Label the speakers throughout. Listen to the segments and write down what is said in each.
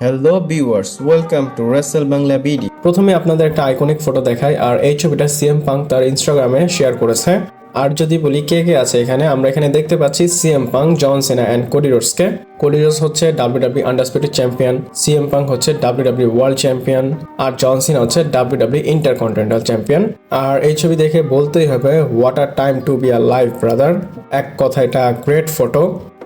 Speaker 1: Hello viewers, welcome to Rachel Bangla BD.
Speaker 2: প্রথমে আপনাদের একটা আইকনিক ফটো দেখাই, আর এই ছবিটা সিএম পাঙ্ক তার ইনস্টাগ্রামে শেয়ার করেছে। আর যদি বলি কে কে আছে এখানে, আমরা এখানে দেখতে পাচ্ছি CM Punk, John Cena and Cody রোডসকে। কোডি রোডস হচ্ছে WWE undisputed champion, CM Punk হচ্ছে ডাব্লিউডাব্লিউ ওয়ার্ল্ড চ্যাম্পিয়ন, আর জন সিনা হচ্ছে ডাব্লিউডাব্লিউ ইন্টারকন্টিনেন্টাল চ্যাম্পিয়ন। আর এই ছবি দেখে বলতেই হবে, what are time to be a live brother. এক কথা এটা গ্রেট ফটো।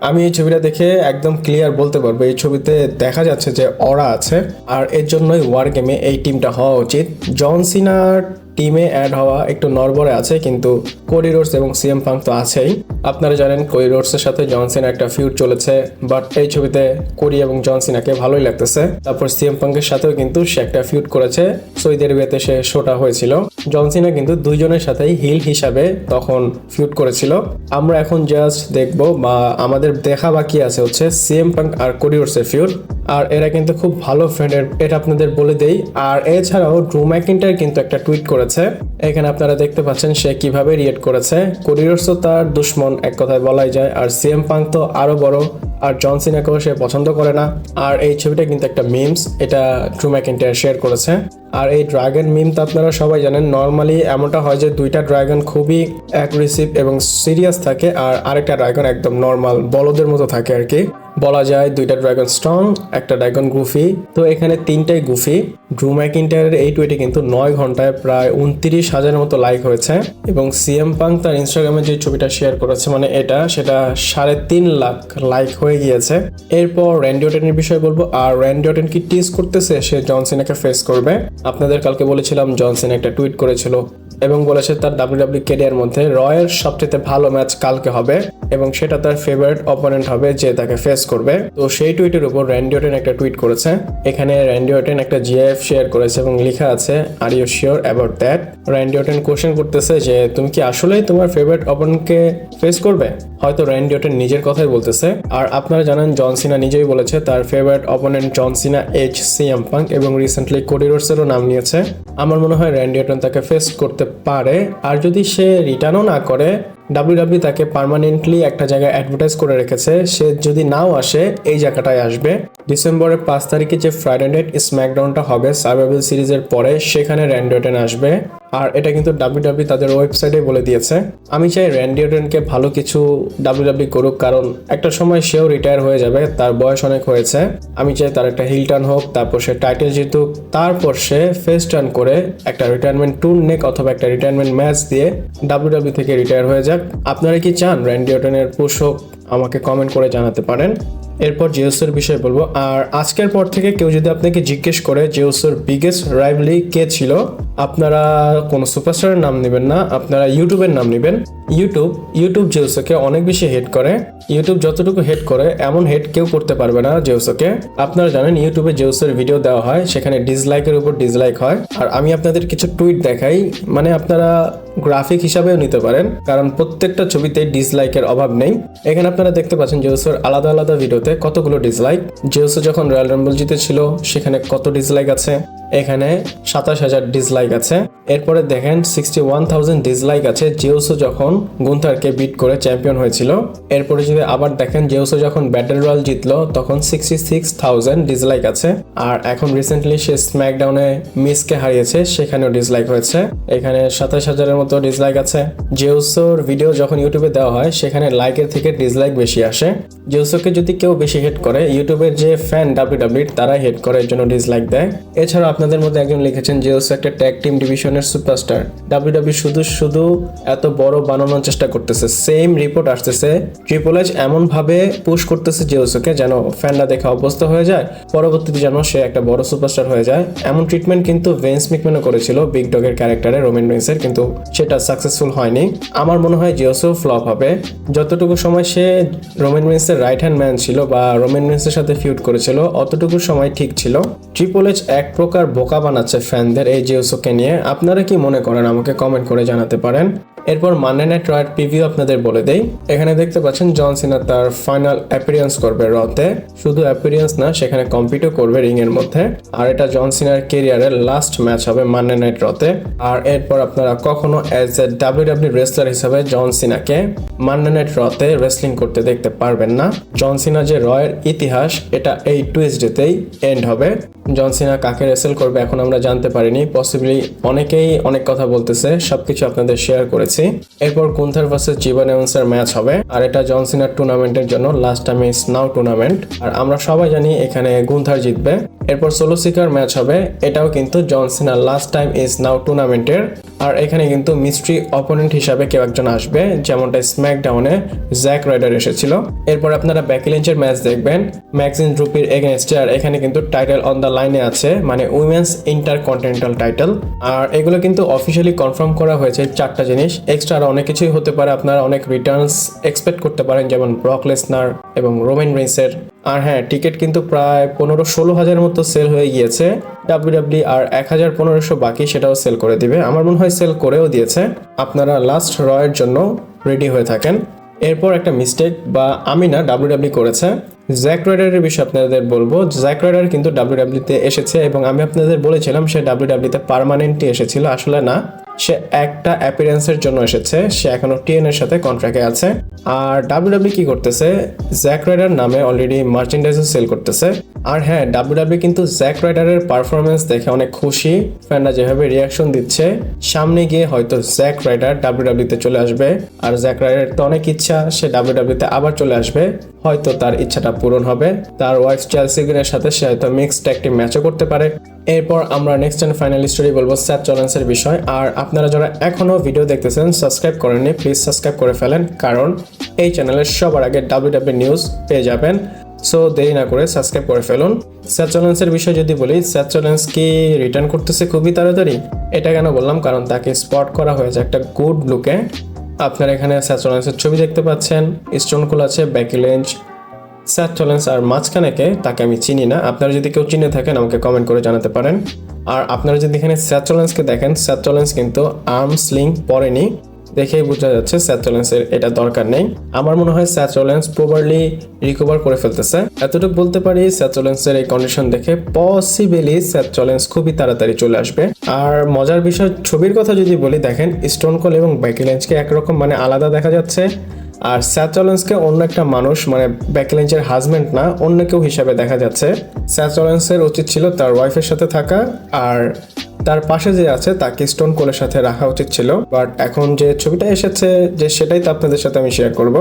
Speaker 2: আমি এই ছবিটা দেখে একদম ক্লিয়ার বলতে পারবো, এই ছবিতে দেখা যাচ্ছে যে অরা আছে, আর এর জন্যই ওয়ার গেমে এই টিমটা হওয়া উচিত। জন সিনার টিমে অ্যাড হওয়া একটু নড়বড়ে আছে, কিন্তু কোডি রোডস এবং সিএম পাঙ্ক তো আছেই। আপনারা জানেন কোডি রোডসের সাথে জন সিনার একটা ফিউড চলেছে, বাট এই ছবিতে কোডি এবং জন সিনাকে ভালোই লাগতেছে। তারপর সিএম পাঙ্কের সাথেও কিন্তু সে একটা ফিউড করেছে, সৌদি আরবিয়াতে সে শোটা হয়েছিল। জন সিনা কিন্তু দুইজনের সাথেই হিল হিসাবে তখন ফিউড করেছিল। আমরা এখন জাস্ট দেখবো, বা আমাদের দেখা বাকি আছে হচ্ছে সিএম পাঙ্ক আর কোডি রোডসের ফিউড। আর এরা কিন্তু খুব ভালো ফ্রেন্ডের, এটা আপনাদের বলে দেই। আর এছাড়াও ড্রু ম্যাকিন্টায়ার কিন্তু একটা টুইট করেছে, এখানে আপনারা দেখতে পাচ্ছেন সে কিভাবে রিয়েক্ট করেছে। কোডি রোডস তো তার দুশ্মন এক কথায় বলাই যায়, আর সিএম পাঙ্ক তো আরো বড়, আর জন সিনাকেও সে পছন্দ করে না। আর এই ছবিটা কিন্তু একটা মিমস, এটা ড্রু ম্যাকিন্টায়ার শেয়ার করেছে। আর এই ড্রাগন মিম তো আপনারা সবাই জানেন, নর্মালি এমনটা হয় যে দুইটা ড্রাগন খুবই অ্যাগ্রেসিভ এবং সিরিয়াস থাকে, আর আরেকটা ড্রাগন একদম নর্মাল বলদের মতো থাকে আর কি। বলা যায় দুইটা ড্রাগন স্ট্রং, একটা ড্রাগন গুফি। তো এখানে তিনটাই গুফি। ড্রু ম্যাকিন্টায়ারের এই টুইটে কিন্তু 9 ঘন্টায় প্রায় 29,000-এর মতো লাইক হয়েছে, এবং সিএম পাঙ্ক তার ইনস্টাগ্রামে যে ছবিটা শেয়ার করেছে, মানে সেটা 3.5 লাখ লাইক হয়ে গিয়েছে। এরপর র্যান্ডি অর্টনের বিষয়ে বলবো। আর র্যান্ডি অর্টন কি টিজ করতেছে সে জন সিনাকে ফেস করবে। আপনাদের কালকে বলেছিলাম জন সিনা একটা টুইট করেছিল এবং বলেছে তার ডাব্লিউডাব্লিউ ক্যারিয়ার মধ্যে রয়ের সবচেয়ে ভালো ম্যাচ কালকে হবে, এবং সেটা তার ফেভারিট অপোনেন্ট হবে যে তাকে ফেস করবে। তো সেই টুইটের উপর র্যান্ডি অর্টন একটা টুইট করেছে। এখানে র্যান্ডি অর্টন একটা জিএফ শেয়ার করেছে এবং লেখা আছে, are you sure about that. Randy Orton question করতেছে যে তুমি কি আসলেই তোমার ফেভারিট অপোনেন্টকে ফেস করবে। হয়তো র্যান্ডি অর্টন নিজের কথাই বলতেছে। আর আপনারা জানেন জন সিনা নিজেই বলেছে তার ফেভারিট অপোনেন্ট জন সিনা এজ সিএম পাঙ্ক, এবং রিসেন্টলি কোডি রোডসেরও নাম নিয়েছে। আমার মনে হয় র্যান্ডি অর্টন তাকে ফেস করতে পারে, আর যদি সে রিটার্নও না করে, ডাব্লিউডাব্লিউ তাকে পার্মানেন্টলি একটা জায়গায় অ্যাডভার্টাইজ করে রেখেছে, সে যদি নাও আসে এই জায়গাটায় আসবে। ডিসেম্বরের 5 তারিখে যে ফ্রাইডে নাইট স্ম্যাকডাউনটা হবে সার্ভাইভাল সিরিজের পরে, সেখানে র্যান্ডি অর্টন আসবে। আর এটা কিন্তু ডাব্লিউডাব্লিউ তাদের ওয়েবসাইটে বলে দিয়েছে। আমি চাই র্যান্ডি অর্টনকে ভালো কিছু ডাব্লিউডাব্লিউ করুক, কারণ একটা সময় সেও রিটায়ার হয়ে যাবে, তার বয়স অনেক হয়েছে। আমি চাই তার একটা হিল টার্ন হোক, তারপর সে টাইটেল জিতুক, তারপর সে ফেস টার্ন করে একটা রিটায়ারমেন্ট ট্যুর নেক, অথবা একটা রিটায়ারমেন্ট ম্যাচ দিয়ে ডাব্লিউডাব্লিউ থেকে রিটায়ার হয়ে যাক। আপনারা কি চান র্যান্ডি অর্টনের পুশ হোক? আমাকে কমেন্ট করে জানাতে পারেন। এরপর জেউসের বিষয়ে বলবো। আর আজকের পর থেকে কেউ যদি আপনাকে জিজ্ঞেস করে জেউসের বিগেস্ট রাইভালি কে ছিল, আপনারা কোনো সুপারস্টারের নাম নেবেন না, আপনারা ইউটিউবের নাম নেবেন। ইউটিউব জেউসকে অনেক বেশি হেট করে। ইউটিউব যতটুকু হেট করে, এমন হেট কেউ করতে পারবে না জেউসকে। আপনারা জানেন ইউটিউবে জেউসের ভিডিও দেওয়া হয়, সেখানে ডিসলাইকের উপর ডিসলাইক হয়। আর আমি আপনাদের কিছু টুইট দেখাই, মানে আপনারা গ্রাফিক হিসাবেও নিতে পারেন, কারণ প্রত্যেকটা ছবিতে ডিসলাইকের অভাব নেই। এখানে আপনারা দেখতে পাচ্ছেন জেউসের আলাদা আলাদা ভিডিওতে কতগুলো ডিসলাইক। জেউস যখন রয়্যাল রাম্বল জিতেছিল সেখানে কত ডিসলাইক আছে, এখানে 27,000 ডিসলাইক আছে। এরপরে দেখেন 61,000 ডিসলাইক আছে জেউসো যখন গুন্থারকে বিট করে চ্যাম্পিয়ন হয়েছিল। এরপরে যদি আবার দেখেন জেউসো যখন ব্যাটল রয়্যাল জিতলো, তখন 66,000 ডিসলাইক আছে। আর এখন রিসেন্টলি সে স্ম্যাকডাউনে মিসকে হারিয়েছে, সেখানেও ডিসলাইক হয়েছে, এখানে 27,000-এর মতো ডিসলাইক আছে। জেউসোর ভিডিও যখন ইউটিউবে দেওয়া হয়, সেখানে লাইকের থেকে ডিসলাইক বেশি আসে। জেউসোকে যদি কেউ বেশি হেট করে, ইউটিউবের যে ফ্যান ডাব্লিউডাব্লিউর তারাই হেট করে, এর জন্য ডিসলাইক দেয়। এছাড়া আপনাদের মধ্যে একজন লিখেছেন জেউস একটা ট্যাগ টিম ডিভিশনের সুপারস্টার, ডাব্লিউডাব্লিউ শুধু এত বড় বানানোর চেষ্টা করতেছে। সেম রিপোর্ট আসতেছে, ট্রিপল এইচ এমন ভাবে পুশ করতেছে জেউসকে যেন ফ্যানরা দেখে অভ্যস্ত হয়ে যায়, পরবর্তীতে যেন সে একটা বড় সুপারস্টার হয়ে যায়। এমন ট্রিটমেন্ট কিন্তু ভেন্স ম্যাকম্যানও করেছিল বিগ ডগের ক্যারেক্টারে রোমান রেইন্সের, কিন্তু সেটা সাকসেসফুল হয়নি। আমার মনে হয় জেউসও ফ্লপ হবে। যতটুকু সময় সে রোমান রেইন্সের রাইট হ্যান্ড ম্যান ছিল বা রোমান রেইন্সের সাথে ফিউড করেছিল, অতটুকু সময় ঠিক ছিল। ট্রিপল এইচ এক প্রকার বোকা বানাচ্ছে ফ্যানদের এই জেউসকে নিয়ে। আপনারা কি মনে করেন আমাকে কমেন্ট করে জানাতে পারেন। এরপর মানডে নাইট রয়ের প্রিভিউ আপনাদের বলে দেই। এখানে দেখতে পাচ্ছেন জন সিনা তার ফাইনাল অ্যাপিয়ারেন্স করবে রতে। শুধু অ্যাপিয়ারেন্স না, সেখানে কম্পিটও করবে রিং এর মধ্যে। আর এটা জন সিনার কেরিয়ারের লাস্ট ম্যাচ হবে মানডে নাইট রতে। আর এরপর আপনারা কখনো অ্যাজ এ ডাব্লিউডাব্লিউ রেসলার হিসেবে জন সিনাকে মানডে নাইট রতে রেসলিং করতে দেখতে পারবেন না। জন সিনা যে রয়ের ইতিহাস, এটা এই টুইসডেতেই এন্ড হবে। জন সিনা কাকে রেসেল করবে এখন আমরা জানতে পারিনি। পসিবলি অনেকেই অনেক কথা বলতেছে, সবকিছু আপনাদের শেয়ার করেছি। এরপর গুন্থার ভার্সেস জিবান এভান্সের ম্যাচ হবে। আর এটা জন সিনার টুর্নামেন্টের জন্য last time is now tournament. আর আমরা সবাই জানি এখানে গুন্থার জিতবে। এরপর সোলো সিকার ম্যাচ হবে, এটাও কিন্তু জন সিনার লাস্ট টাইম ইজ নাও টুর্নামেন্টের। আর এখানে কিন্তু মিস্ট্রি অপোনেন্ট হিসাবে কেউ একজন আসবে, যেমনটা স্ম্যাকডাউনে জ্যাক রাইডার এসেছিল। এরপর আপনারা বেকি লিঞ্চের ম্যাচ দেখবেন ম্যাক্সিন ড্রুপির এগেনস্টে। আর এখানে কিন্তু টাইটেল অন দ্য লাইনে আছে, মানে উইমেন্স ইন্টারকন্টিনেন্টাল টাইটেল। আর এগুলো কিন্তু অফিসিয়ালি কনফার্ম করা হয়েছে 4টা জিনিস। এক্সট্রা আর অনেক কিছুই হতে পারে, আপনারা অনেক রিটার্নস এক্সপেক্ট করতে পারেন, যেমন ব্রক লেসনার এবং রোমান রেইন্সের। আর হ্যাঁ, টিকিট কিন্তু প্রায় 15-16 হাজার মতো সেল হয়ে গিয়েছে ডাব্লিউডাব্লিউ। আর 1000-1500 বাকি, সেটাও সেল করে দিবে। আমার মনে হয় সেল করেও দিয়েছে। আপনারা লাস্ট রয়ের জন্য রেডি হয়ে থাকেন। এরপর একটা মিস্টেক বা আমি না, ডাব্লিউডাব্লিউ করেছে। জ্যাক রাইডারের বিষয়ে আপনাদের বলবো। জ্যাক রাইডার কিন্তু ডাব্লিউডাব্লিউতে এসেছে এবং আমি আপনাদের বলেছিলাম সে ডাব্লিউডাব্লিউতে পার্মানেন্টলি এসেছিল। আসলে না, সে একটা অ্যাপিয়ারেন্সের জন্য এসেছে। সে এখনো টিএন এর সাথে কন্ট্রাক্টে আছে। আর ডাব্লিউডাব্লিউ কি করতেছে, জ্যাক রাইডার নামে অলরেডি মার্চেন্ডাইজও সেল করতেছে। আর হ্যাঁ, ডাব্লিউডাব্লিউ কিন্তু জ্যাক রাইডারের পারফরমেন্স দেখে অনেক খুশি। ফ্যানরা যেভাবে রিয়াকশন দিচ্ছে, সামনে গিয়ে হয়তো জ্যাক রাইডার ডাব্লিউডাব্লিউতে চলে আসবে। আর জ্যাক রাইডার তো অনেক ইচ্ছা সে ডাব্লিউডাব্লিউতে আবার চলে আসবে। হয়তো তার ইচ্ছাটা পূরণ হবে। তার ওয়াইফ চেলসি গ্রিনের সাথে সে হয়তো মিক্সড ট্যাগ টিম ম্যাচও করতে পারে। এরপর আমরা নেক্সট এন্ড ফাইনাল স্টোরি বলবো সেথ রলিন্সের বিষয়। আর আপনারা যারা এখনো ভিডিও দেখতেছেন, সাবস্ক্রাইব করেননি, প্লিজ সাবস্ক্রাইব করে ফেলেন, কারণ এই চ্যানেলের সবার আগে ডাব্লিউডাব্লিউ নিউজ পেয়ে যাবেন। সো দেরি না করে সাবস্ক্রাইব করে ফেলুন। সেথ রলিন্সের বিষয় যদি বলি, সেথ রলিন্স কি রিটার্ন করতেছে খুবই তাড়াতাড়ি। এটা কেন বললাম, কারণ তাকে স্পট করা হয়েছে একটা গুড লুকে। আপনারা এখানে সেথ রলিন্সের ছবি দেখতে পাচ্ছেন, স্টোন কোল আছে, বেকি লিঞ্চ, সেথ রলিন্স। আর মাঝখানেকে তাকে আমি চিনি না। আপনারা যদি কেউ চিনে থাকেন আমাকে কমেন্ট করে জানাতে পারেন। আর আপনারা যদি এখানে সেথ রলিন্সকে দেখেন, সেথ রলিন্স কিন্তু আর্ম স্লিং পরেনি, দেখেই বোঝা যাচ্ছে সেথ রলিন্সের এটা দরকার নেই। আমার মনে হয় সেথ রলিন্স প্রপারলি রিকভার করে ফেলতেছে। এতটুকু বলতে পারি, সেথ রলিন্সের এই কন্ডিশন দেখে পসিবলি সেথ রলিন্স খুবই তাড়াতাড়ি চলে আসবে। আর মজার বিষয়, ছবির কথা যদি বলি, দেখেন স্টোন কোল এবং বেকি লিঞ্চকে একরকম মানে আলাদা দেখা যাচ্ছে। আর সেথ রলিন্সকে অন্য একটা মানুষ, মানে বেকি লিঞ্চের হাজব্যান্ড না, অন্য কেউ হিসাবে দেখা যাচ্ছে। সেথ রলিন্সের উচিত ছিল তার ওয়াইফের সাথে থাকা, আর তার পাশে যে আছে তাকে স্টোন কোলের সাথে রাখা উচিত ছিল। বাট এখন যে ছবিটা এসেছে, যে সেটাই তো আপনাদের সাথে আমি শেয়ার করব।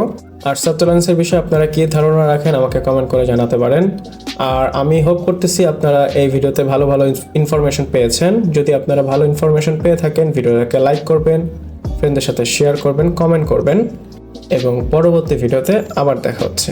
Speaker 2: আর সেথ রলিন্সের বিষয়ে আপনারা কি ধারণা রাখেন আমাকে কমেন্ট করে জানাতে পারেন। আর আমি হোপ করতেছি আপনারা এই ভিডিওতে ভালো ভালো ইনফরমেশন পেয়েছেন। যদি আপনারা ভালো ইনফরমেশন পেয়ে থাকেন, ভিডিওটাকে লাইক করবেন, ফ্রেন্ডদের সাথে শেয়ার করবেন, কমেন্ট করবেন, এবং পরবর্তী ভিডিওতে আবার দেখা হচ্ছে।